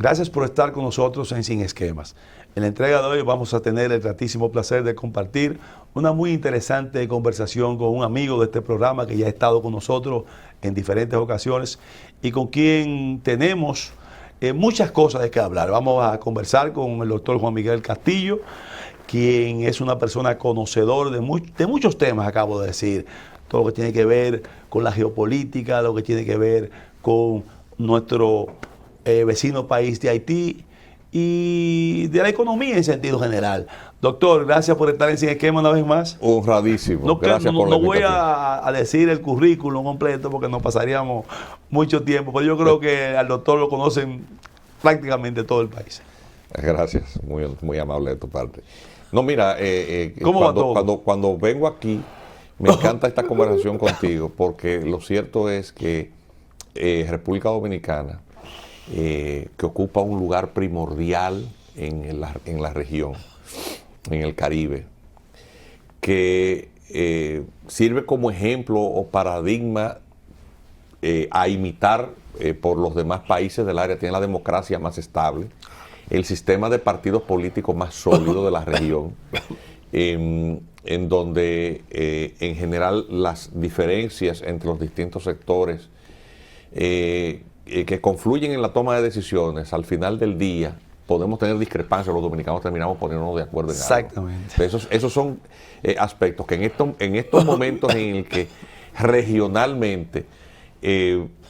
Gracias por estar con nosotros en Sin Esquemas. En la entrega de hoy vamos a tener el gratísimo placer de compartir una muy interesante conversación con un amigo de este programa que ya ha estado con nosotros en diferentes ocasiones y con quien tenemos muchas cosas de qué hablar. Vamos a conversar con el doctor Juan Miguel Castillo, quien es una persona conocedor de muchos temas, acabo de decir. Todo lo que tiene que ver con la geopolítica, lo que tiene que ver con nuestro vecino país de Haití y de la economía en sentido general. Doctor, gracias por estar en Sin Esquema una vez más. Honradísimo. Gracias por la invitación. invitación. No voy a decir el currículum completo porque nos pasaríamos mucho tiempo, pero yo creo que al doctor lo conocen prácticamente todo el país. Gracias, muy amable de tu parte. No, mira, ¿Cómo va todo? cuando vengo aquí, me encanta esta conversación contigo, porque lo cierto es que República Dominicana, que ocupa un lugar primordial en la región, en el Caribe, que sirve como ejemplo o paradigma a imitar por los demás países del área. Tiene la democracia más estable, el sistema de partidos políticos más sólido de la región, en donde en general las diferencias entre los distintos sectores que confluyen en la toma de decisiones, al final del día podemos tener discrepancias, los dominicanos terminamos poniéndonos de acuerdo en algo. Exactamente. Esos son aspectos que en estos momentos en el que regionalmente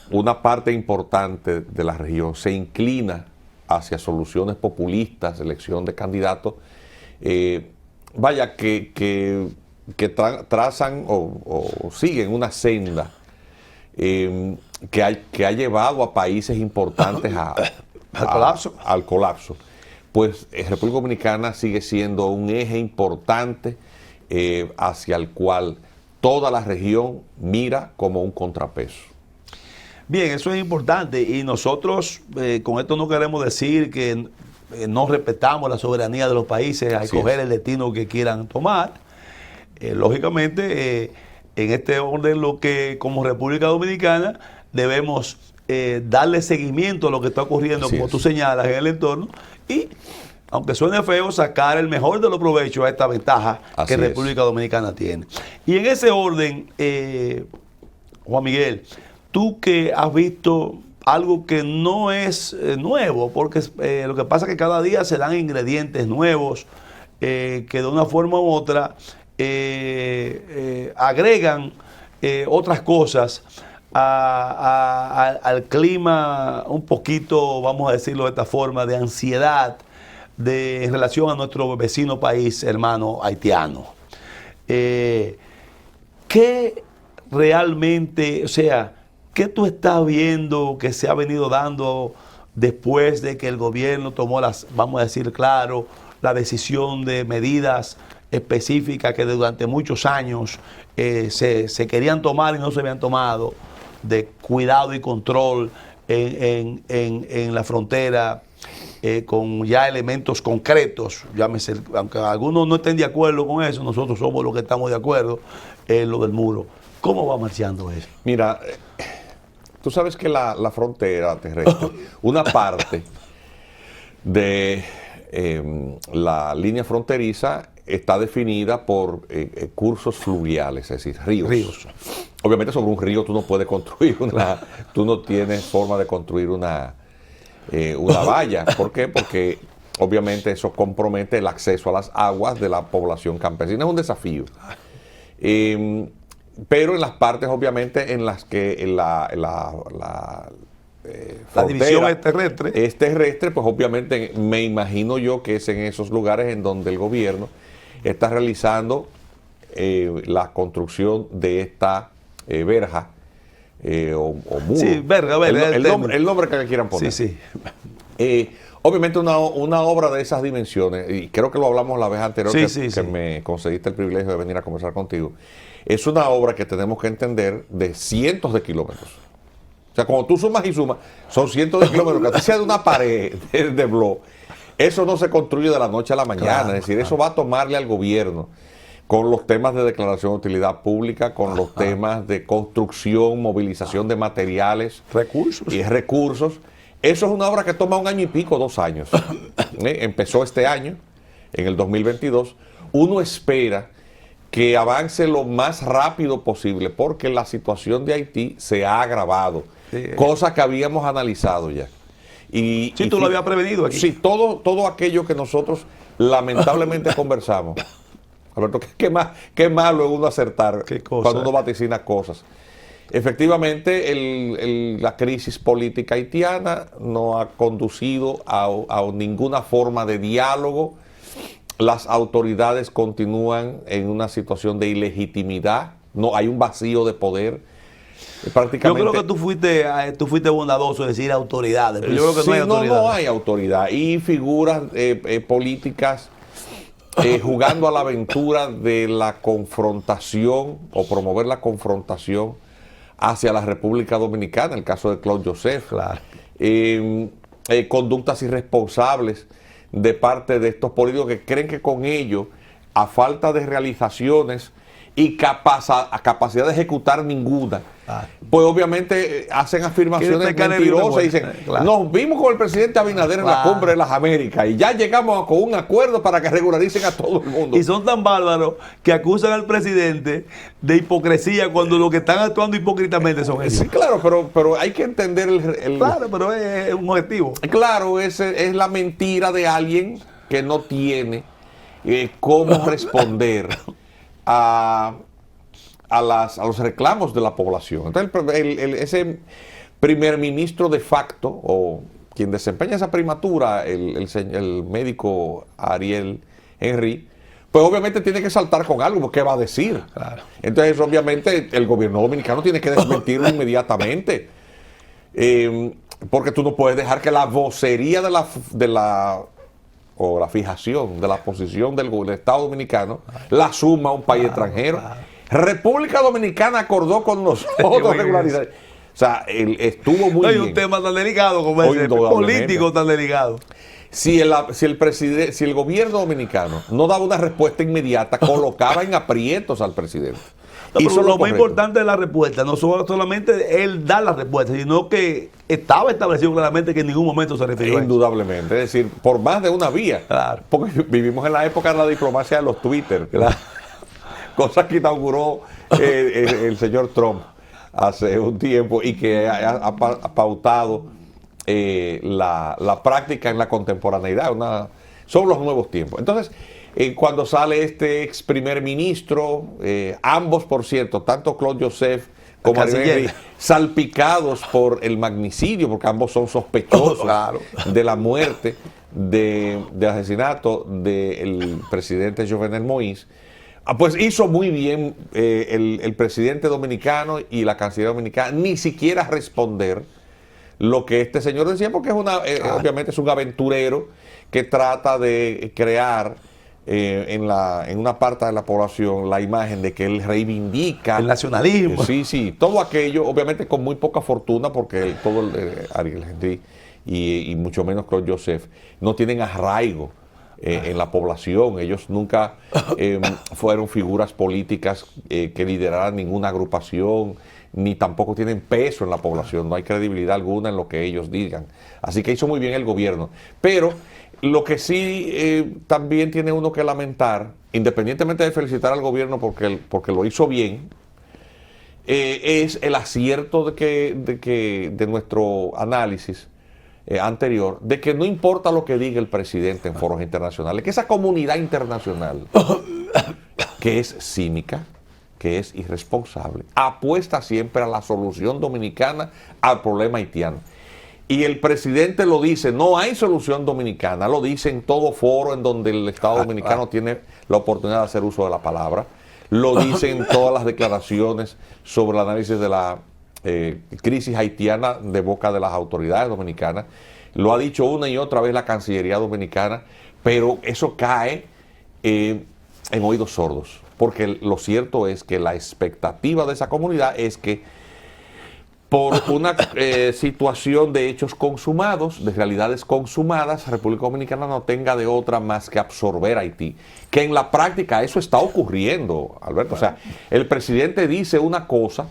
una parte importante de la región se inclina hacia soluciones populistas, elección de candidatos, trazan o siguen una senda que ha llevado a países importantes al colapso. Pues República Dominicana sigue siendo un eje importante hacia el cual toda la región mira como un contrapeso. Bien, eso es importante y nosotros con esto no queremos decir que no respetamos la soberanía de los países a escoger el destino que quieran tomar. Lógicamente, en este orden, lo que como República Dominicana debemos darle seguimiento a lo que está ocurriendo, como tú señalas, en el entorno y, aunque suene feo, sacar el mejor de los provechos a esta ventaja que República Dominicana tiene. Y en ese orden, Juan Miguel, tú que has visto algo que no es nuevo, porque lo que pasa es que cada día se dan ingredientes nuevos que de una forma u otra agregan otras cosas al clima un poquito, vamos a decirlo de esta forma, de ansiedad en relación a nuestro vecino país hermano haitiano. ¿Qué realmente, o sea, qué tú estás viendo que se ha venido dando después de que el gobierno tomó vamos a decir claro, la decisión de medidas específicas que durante muchos años se querían tomar y no se habían tomado, de cuidado y control en la frontera, con ya elementos concretos, llámese, aunque algunos no estén de acuerdo con eso, nosotros somos los que estamos de acuerdo en lo del muro. ¿Cómo va marchando eso? Mira, tú sabes que la frontera terrestre, una parte de la línea fronteriza está definida por cursos fluviales, es decir, ríos. Obviamente sobre un río tú no puedes construir tú no tienes forma de construir una valla. ¿Por qué? Porque obviamente eso compromete el acceso a las aguas de la población campesina. Es un desafío. Pero en las partes obviamente en las que la división es terrestre, pues obviamente me imagino yo que es en esos lugares en donde el gobierno está realizando la construcción de esta verja o muro. Sí, verga, el nombre que le quieran poner. Sí. Obviamente una obra de esas dimensiones, y creo que lo hablamos la vez anterior que me concediste el privilegio de venir a conversar contigo, es una obra que tenemos que entender de cientos de kilómetros. O sea, cuando tú sumas y sumas, son cientos de kilómetros, que sea de una pared de blog. Eso no se construye de la noche a la mañana, es decir, eso va a tomarle al gobierno con los temas de declaración de utilidad pública, con los temas de construcción, movilización de materiales, recursos Eso es una obra que toma 1 año y pico, 2 años. Empezó este año, en el 2022. Uno espera que avance lo más rápido posible porque la situación de Haití se ha agravado, cosa que habíamos analizado ya. Sí, tú lo habías prevenido aquí. Sí, todo aquello que nosotros lamentablemente conversamos. Alberto, qué malo es uno acertar cuando uno vaticina cosas. Efectivamente, la crisis política haitiana no ha conducido a ninguna forma de diálogo. Las autoridades continúan en una situación de ilegitimidad. No hay un vacío de poder. Prácticamente, yo creo que tú fuiste bondadoso en decir autoridades, pero yo creo que sí, no hay autoridad. No hay autoridad. Y figuras políticas jugando a la aventura de la confrontación o promover la confrontación hacia la República Dominicana, el caso de Claude Joseph. Claro. Conductas irresponsables de parte de estos políticos que creen que con ello, a falta de realizaciones y capacidad de ejecutar ninguna, pues obviamente hacen afirmaciones mentirosas y dicen, nos vimos con el presidente Abinader en la Cumbre de las Américas y ya llegamos con un acuerdo para que regularicen a todo el mundo. Y son tan bárbaros que acusan al presidente de hipocresía cuando los que están actuando hipócritamente son ellos. Sí, claro, pero hay que entender Claro, pero es un objetivo. Claro, es la mentira de alguien que no tiene cómo responder a los reclamos de la población. Entonces, ese primer ministro de facto, o quien desempeña esa primatura, el médico Ariel Henry, pues obviamente tiene que saltar con algo, porque ¿qué va a decir? Claro. Entonces, obviamente, el gobierno dominicano tiene que desmentirlo inmediatamente. Porque tú no puedes dejar que la vocería o la fijación de la posición del Estado Dominicano la suma un país extranjero. República Dominicana acordó con nosotros regularizar. O sea, estuvo muy bien. No hay un tema tan delicado como ese, político tan delicado. Si el gobierno dominicano no daba una respuesta inmediata, colocaba en aprietos al presidente. No, pero lo más importante de la respuesta no solamente él dar la respuesta, sino que estaba establecido claramente que en ningún momento se refirió a eso. Indudablemente, es decir, por más de una vía. Claro. Porque vivimos en la época de la diplomacia de los Twitter, claro. Cosa que inauguró el señor Trump hace un tiempo y que ha pautado la práctica en la contemporaneidad. Son los nuevos tiempos. Entonces, cuando sale este ex primer ministro, ambos, por cierto, tanto Claude Joseph como Ariel Henry, salpicados por el magnicidio, porque ambos son sospechosos de la muerte, del asesinato del presidente Jovenel Moïse. Pues hizo muy bien el presidente dominicano y la canciller dominicana ni siquiera responder lo que este señor decía, porque obviamente es un aventurero que trata de crear en una parte de la población la imagen de que él reivindica el nacionalismo. Sí, todo aquello, obviamente con muy poca fortuna, porque Ariel Henry y mucho menos Claude Joseph no tienen arraigo en la población. Ellos nunca fueron figuras políticas que lideraran ninguna agrupación, ni tampoco tienen peso en la población, no hay credibilidad alguna en lo que ellos digan. Así que hizo muy bien el gobierno. Pero lo que sí también tiene uno que lamentar, independientemente de felicitar al gobierno porque lo hizo bien, es el acierto de nuestro análisis anterior, de que no importa lo que diga el presidente en foros internacionales, que esa comunidad internacional, que es cínica, que es irresponsable, apuesta siempre a la solución dominicana al problema haitiano. Y el presidente lo dice, no hay solución dominicana, lo dice en todo foro en donde el Estado dominicano tiene la oportunidad de hacer uso de la palabra, lo dice en todas las declaraciones sobre el análisis de la crisis haitiana de boca de las autoridades dominicanas, lo ha dicho una y otra vez la Cancillería Dominicana, pero eso cae en oídos sordos, porque lo cierto es que la expectativa de esa comunidad es que por una situación de hechos consumados, de realidades consumadas, República Dominicana no tenga de otra más que absorber a Haití. Que en la práctica eso está ocurriendo, Alberto. O sea, el presidente dice una cosa,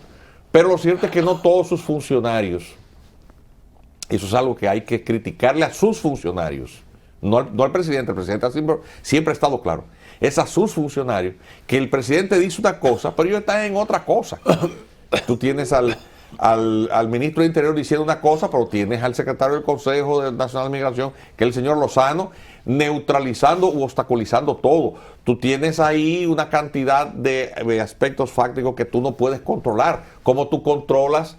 pero lo cierto es que no todos sus funcionarios Eso es algo que hay que criticarle a sus funcionarios, no al presidente. El presidente siempre ha estado claro. Es a sus funcionarios que el presidente dice una cosa, pero ellos están en otra cosa. Tú tienes al ministro de Interior diciendo una cosa, pero tienes al secretario del Consejo Nacional de Migración, que es el señor Lozano, neutralizando u obstaculizando todo. Tú tienes ahí una cantidad de aspectos fácticos que tú no puedes controlar. ¿Cómo tú controlas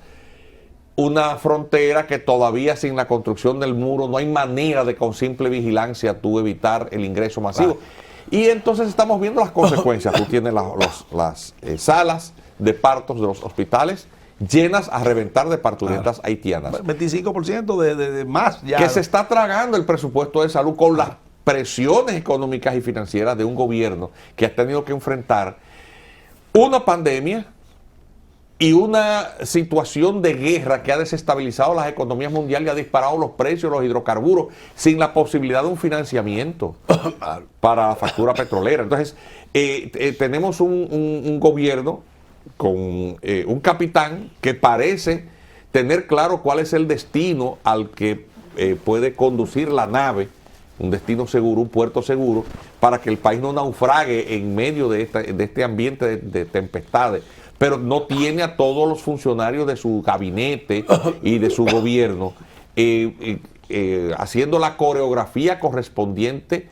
una frontera que todavía sin la construcción del muro no hay manera de con simple vigilancia tú evitar el ingreso masivo? Claro. Y entonces estamos viendo las consecuencias. Tú tienes las salas de partos de los hospitales llenas a reventar de parturientas haitianas. 25% de más ya. Que se está tragando el presupuesto de salud con las presiones económicas y financieras de un gobierno que ha tenido que enfrentar una pandemia y una situación de guerra que ha desestabilizado las economías mundiales y ha disparado los precios de los hidrocarburos sin la posibilidad de un financiamiento para la factura petrolera. Entonces, tenemos un gobierno con un capitán que parece tener claro cuál es el destino al que puede conducir la nave, un destino seguro, un puerto seguro, para que el país no naufrague en medio de este ambiente de tempestades. Pero no tiene a todos los funcionarios de su gabinete y de su gobierno haciendo la coreografía correspondiente,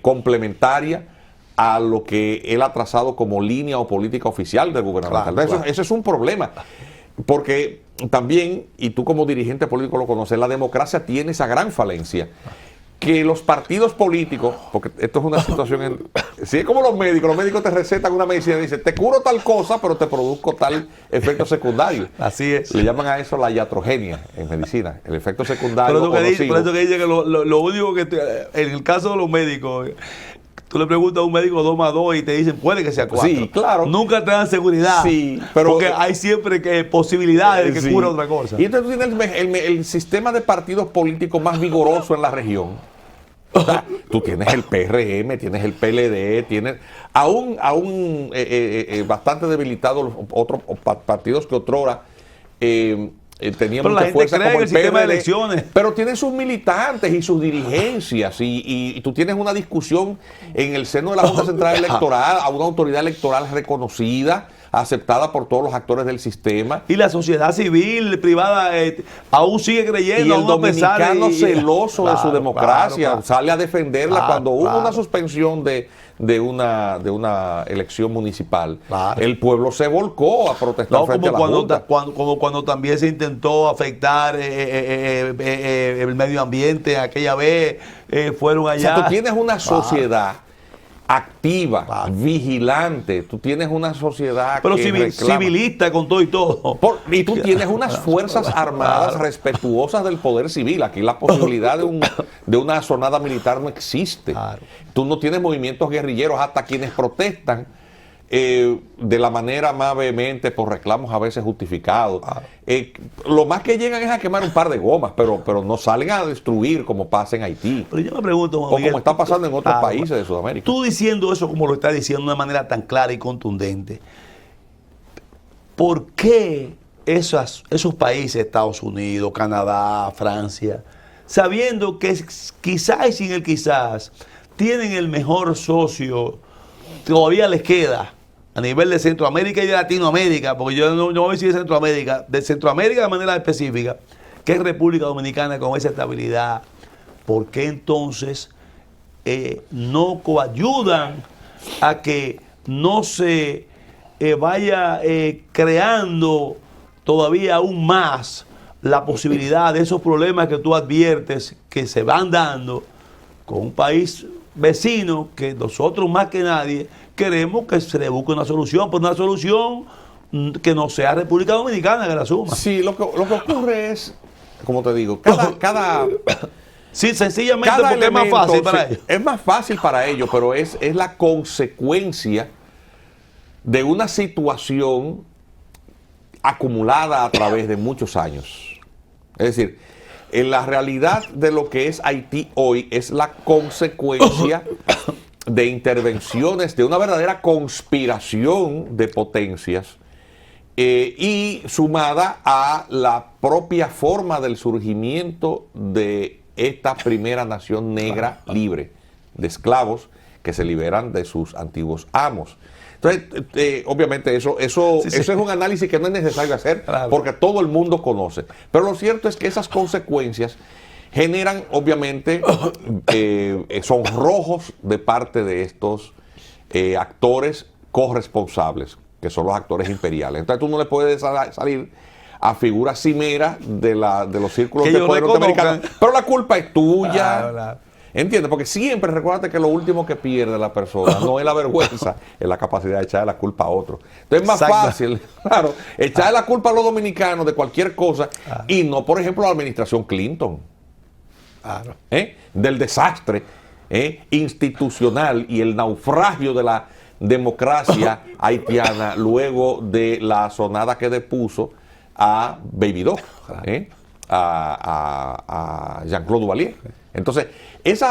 complementaria a lo que él ha trazado como línea o política oficial del gubernamental. Claro. Eso es un problema, porque también, y tú como dirigente político lo conoces, la democracia tiene esa gran falencia, que los partidos políticos, porque esto es una situación, si es como los médicos te recetan una medicina y dicen, te curo tal cosa, pero te produzco tal efecto secundario. Así es. Le llaman a eso la iatrogenia en medicina, el efecto secundario. Por eso que dice que lo único que, en el caso de los médicos, tú le preguntas a un médico 2 más 2 y te dicen puede que sea 4. Sí, claro. Nunca te dan seguridad. Sí, pero porque hay siempre posibilidades de que cura otra cosa. Y entonces tú tienes el sistema de partidos políticos más vigoroso en la región. O sea, tú tienes el PRM, tienes el PLD, tienes aún bastante debilitados los otros partidos que otrora tenía mucha fuerza como el sistema PRD, de elecciones. Pero tienen sus militantes y sus dirigencias y tú tienes una discusión en el seno de la Junta Central Electoral, a una autoridad electoral reconocida, aceptada por todos los actores del sistema. Y la sociedad civil privada aún sigue creyendo. Y el dominicano celoso de su democracia, claro. Sale a defenderla cuando hubo una suspensión de una elección municipal. Claro. El pueblo se volcó a protestar frente a la Junta. Como cuando también se intentó afectar el medio ambiente aquella vez, fueron allá. O sea, tú tienes una sociedad activa, vigilante, tú tienes una sociedad pero civilista con todo y todo. Y tú tienes unas fuerzas armadas respetuosas del poder civil. Aquí la posibilidad de una sonada militar no existe. Claro. Tú no tienes movimientos guerrilleros, hasta quienes protestan de la manera más vehemente por reclamos a veces justificados. Lo más que llegan es a quemar un par de gomas, pero no salen a destruir como pasa en Haití. Pero yo me pregunto, o como está pasando en otros países de Sudamérica. Tú diciendo eso como lo estás diciendo de una manera tan clara y contundente, ¿por qué esos países, Estados Unidos, Canadá, Francia, sabiendo que quizás y sin el quizás, tienen el mejor socio, todavía les queda a nivel de Centroamérica y de Latinoamérica, porque yo no voy a decir de Centroamérica de manera específica, que es República Dominicana con esa estabilidad? ¿Por qué entonces no coayudan a que no se vaya creando todavía aún más la posibilidad de esos problemas que tú adviertes que se van dando con un país vecino que nosotros más que nadie queremos que se le busque una solución, pero una solución que no sea República Dominicana que la asuma? Sí, lo que ocurre es, como te digo, sí, sencillamente porque es más fácil para ellos. Es más fácil para ellos, pero es la consecuencia de una situación acumulada a través de muchos años. Es decir, en la realidad de lo que es Haití hoy es la consecuencia de intervenciones, de una verdadera conspiración de potencias y sumada a la propia forma del surgimiento de esta primera nación negra libre, de esclavos que se liberan de sus antiguos amos. Entonces, obviamente eso es un análisis que no es necesario hacer, porque todo el mundo conoce. Pero lo cierto es que esas consecuencias generan, obviamente, sonrojos de parte de estos actores corresponsables, que son los actores imperiales. Entonces tú no le puedes salir a figuras cimeras de los círculos de poder norteamericanos. Pero la culpa es tuya. ¿Entiendes? Porque siempre recuérdate que lo último que pierde la persona no es la vergüenza, es la capacidad de echarle la culpa a otro. Entonces es más fácil, claro, echarle la culpa a los dominicanos de cualquier cosa y no, por ejemplo, a la administración Clinton. Del desastre institucional y el naufragio de la democracia haitiana luego de la sonada que depuso a Baby Doc, a Jean-Claude Duvalier. Entonces, esos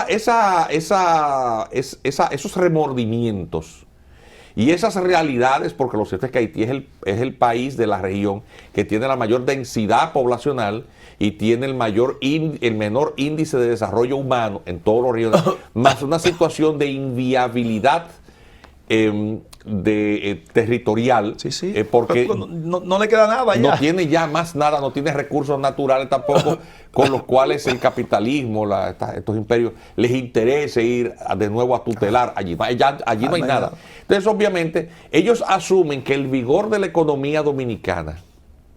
remordimientos y esas realidades, porque lo cierto es que Haití es el país de la región que tiene la mayor densidad poblacional y tiene el menor índice de desarrollo humano en todos los regiones, más una situación de inviabilidad territorial, porque no le queda nada ya. No tiene ya más nada, no tiene recursos naturales tampoco con los cuales el capitalismo, estos imperios, les interese ir de nuevo a tutelar. Allí no hay nada. Entonces, obviamente, ellos asumen que el vigor de la economía dominicana,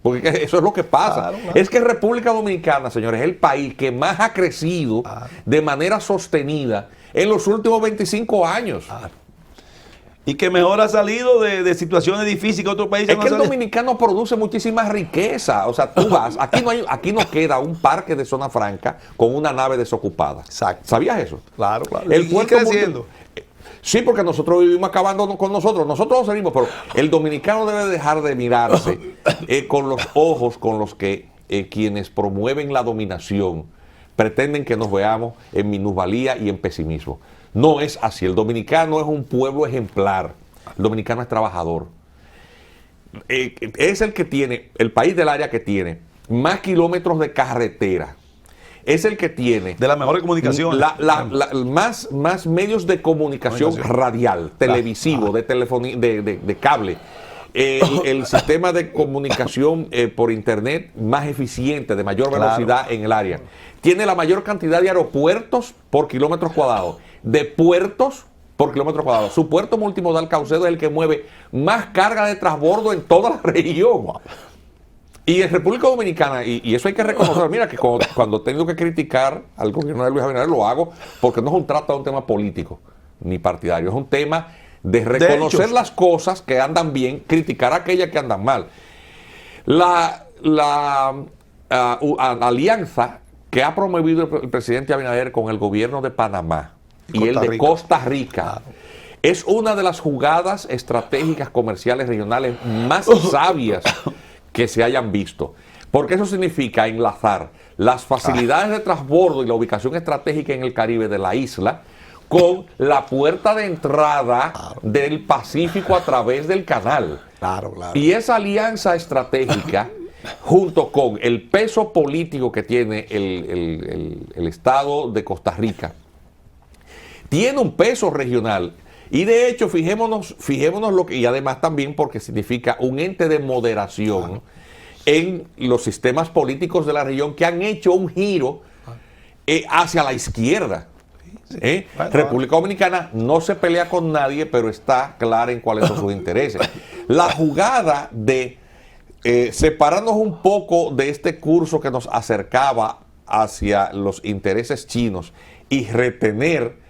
porque eso es lo que pasa, es que República Dominicana, señores, es el país que más ha crecido de manera sostenida en los últimos 25 años. Y que mejor ha salido de situaciones difíciles que otros países. Es que el dominicano produce muchísima riqueza. O sea, tú vas, aquí no queda un parque de zona franca con una nave desocupada. Exacto. ¿Sabías eso? Claro. El puerto creciendo. Sí, porque nosotros vivimos acabando con nosotros. Nosotros seguimos, pero el dominicano debe dejar de mirarse con los ojos con los que quienes promueven la dominación pretenden que nos veamos en minusvalía y en pesimismo. No es así. El dominicano es un pueblo ejemplar. El dominicano es trabajador. Es el país del área que tiene más kilómetros de carretera. Es el que tiene de las mejores comunicaciones. Más medios de comunicación radial, televisivo, de telefonía, de cable. El sistema de comunicación por internet más eficiente, de mayor velocidad en el área. Tiene la mayor cantidad de aeropuertos por kilómetros cuadrados, de puertos por kilómetro cuadrado. Su puerto multimodal Caucedo es el que mueve más carga de transbordo en toda la región. Y en República Dominicana, y eso hay que reconocer, mira que cuando tengo que criticar al gobierno de Luis Abinader lo hago porque no es un tema político ni partidario, es un tema de reconocer las cosas que andan bien, criticar aquellas que andan mal. La alianza que ha promovido el presidente Abinader con el gobierno de Panamá y el de Costa Rica es una de las jugadas estratégicas comerciales regionales más sabias que se hayan visto. Porque eso significa enlazar las facilidades de transbordo y la ubicación estratégica en el Caribe de la isla con la puerta de entrada del Pacífico a través del canal. Y esa alianza estratégica, junto con el peso político que tiene el Estado de Costa Rica, tiene un peso regional. Y de hecho, fijémonos lo que, y además también porque significa un ente de moderación en los sistemas políticos de la región que han hecho un giro hacia la izquierda. República Dominicana no se pelea con nadie, pero está clara en cuáles son sus intereses. La jugada de separarnos un poco de este curso que nos acercaba hacia los intereses chinos y retener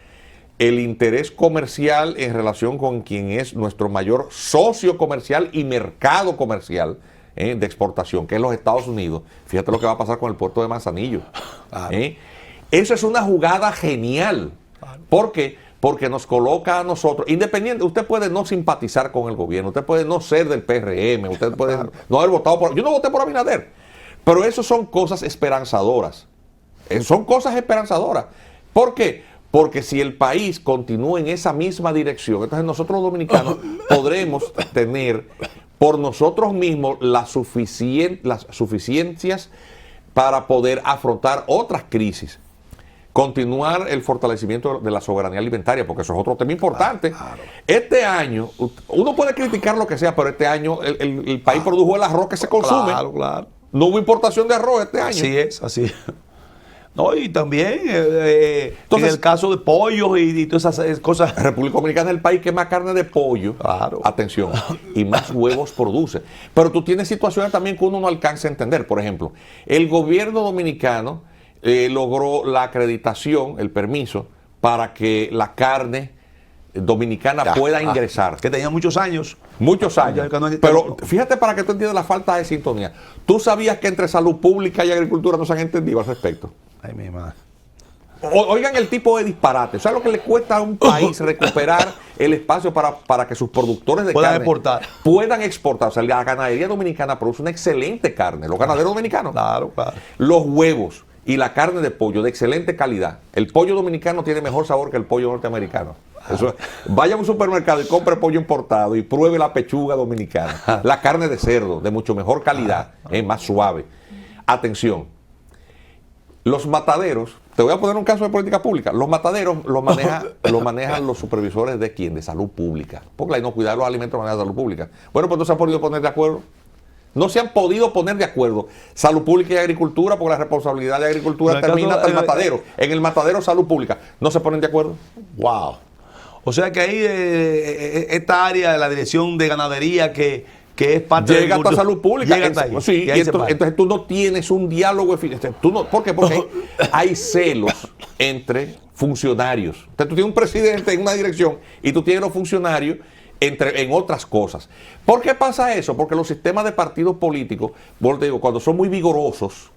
el interés comercial en relación con quien es nuestro mayor socio comercial y mercado comercial de exportación, que es los Estados Unidos. Fíjate lo que va a pasar con el puerto de Manzanillo. Eso es una jugada genial. ¿Por qué? Porque nos coloca a nosotros, independiente, usted puede no simpatizar con el gobierno, usted puede no ser del PRM, usted puede no haber votado por... Yo no voté por Abinader, pero eso son cosas esperanzadoras. Son cosas esperanzadoras. ¿Por qué? Porque si el país continúa en esa misma dirección, entonces nosotros los dominicanos podremos tener por nosotros mismos las suficiencias para poder afrontar otras crisis. Continuar el fortalecimiento de la soberanía alimentaria, porque eso es otro tema importante. Claro. Este año, uno puede criticar lo que sea, pero este año el país produjo el arroz que se consume. Claro, claro. No hubo importación de arroz este año. Así es, así es. No, y también Entonces, en el caso de pollos y todas esas cosas. República Dominicana es el país que más carne de pollo, Claro. atención, y más huevos produce. Pero tú tienes situaciones también que uno no alcanza a entender. Por ejemplo, el gobierno dominicano logró la acreditación, el permiso, para que la carne dominicana pueda ingresar. Que tenía muchos años. Muchos años. Pero fíjate para que tú entiendas la falta de sintonía. ¿Tú sabías que entre salud pública y agricultura no se han entendido al respecto? Ay, mi madre. Oigan el tipo de disparate. ¿Sabes lo que le cuesta a un país recuperar el espacio para que sus productores de Puedan carne exportar. puedan exportar? O sea, la ganadería dominicana produce una excelente carne. Los ganaderos dominicanos. Claro, claro. Los huevos y la carne de pollo de excelente calidad. El pollo dominicano tiene mejor sabor que el pollo norteamericano. Eso, vaya a un supermercado y compre pollo importado y pruebe la pechuga dominicana. La carne de cerdo de mucho mejor calidad, más suave. Atención, los mataderos, te voy a poner un caso de política pública, los mataderos los manejan los supervisores de ¿quién? De salud pública, porque la inocuidad de los alimentos maneja salud pública. Bueno, pues no se han podido poner de acuerdo. No se han podido poner de acuerdo salud pública y agricultura, porque la responsabilidad de agricultura termina hasta el matadero. En el matadero, salud pública. No se ponen de acuerdo. Wow. O sea que ahí esta área de la dirección de ganadería que es parte llega hasta salud pública. Llega hasta ahí. Sí, y entonces tú no tienes un diálogo eficiente. ¿Por qué? Porque hay celos entre funcionarios. Entonces tú tienes un presidente en una dirección y tú tienes los funcionarios en otras cosas. ¿Por qué pasa eso? Porque los sistemas de partidos políticos, te digo, cuando son muy vigorosos,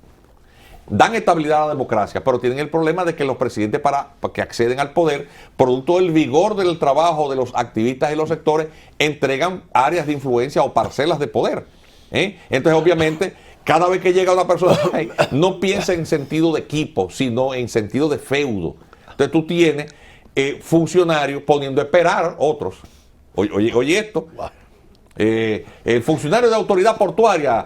dan estabilidad a la democracia, pero tienen el problema de que los presidentes para que acceden al poder, producto del vigor del trabajo de los activistas y los sectores, entregan áreas de influencia o parcelas de poder. Entonces, obviamente, cada vez que llega una persona, no piensa en sentido de equipo, sino en sentido de feudo. Entonces tú tienes funcionarios poniendo a esperar otros. Oye esto. El funcionario de autoridad portuaria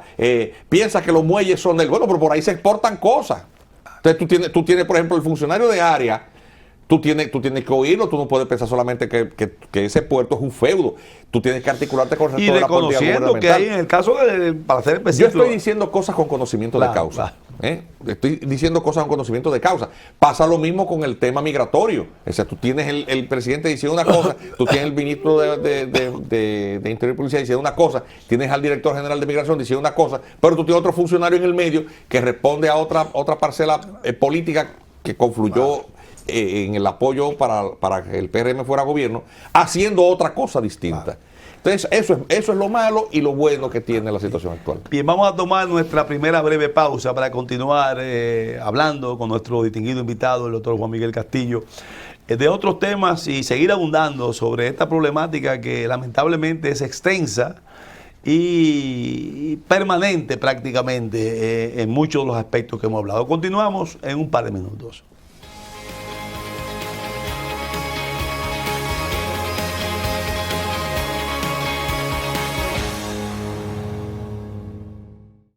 piensa que los muelles son del bueno, pero por ahí se exportan cosas. Entonces tú tienes, por ejemplo, el funcionario de área, tú tienes que oírlo, tú no puedes pensar solamente que ese puerto es un feudo. Tú tienes que articularte con el resto de la política gubernamental. Que hay en el caso para ser específico. Yo estoy diciendo cosas con conocimiento de causa. Estoy diciendo cosas con conocimiento de causa. Pasa lo mismo con el tema migratorio. O sea, tú tienes el presidente diciendo una cosa, tú tienes el ministro de Interior y Policía diciendo una cosa, tienes al director general de Migración diciendo una cosa, pero tú tienes otro funcionario en el medio que responde a otra parcela política que confluyó en el apoyo para que el PRM fuera gobierno, haciendo otra cosa distinta. Entonces, eso es lo malo y lo bueno que tiene la situación actual. Bien, vamos a tomar nuestra primera breve pausa para continuar hablando con nuestro distinguido invitado, el doctor Juan Miguel Castillo, de otros temas y seguir abundando sobre esta problemática que lamentablemente es extensa y permanente prácticamente en muchos de los aspectos que hemos hablado. Continuamos en un par de minutos.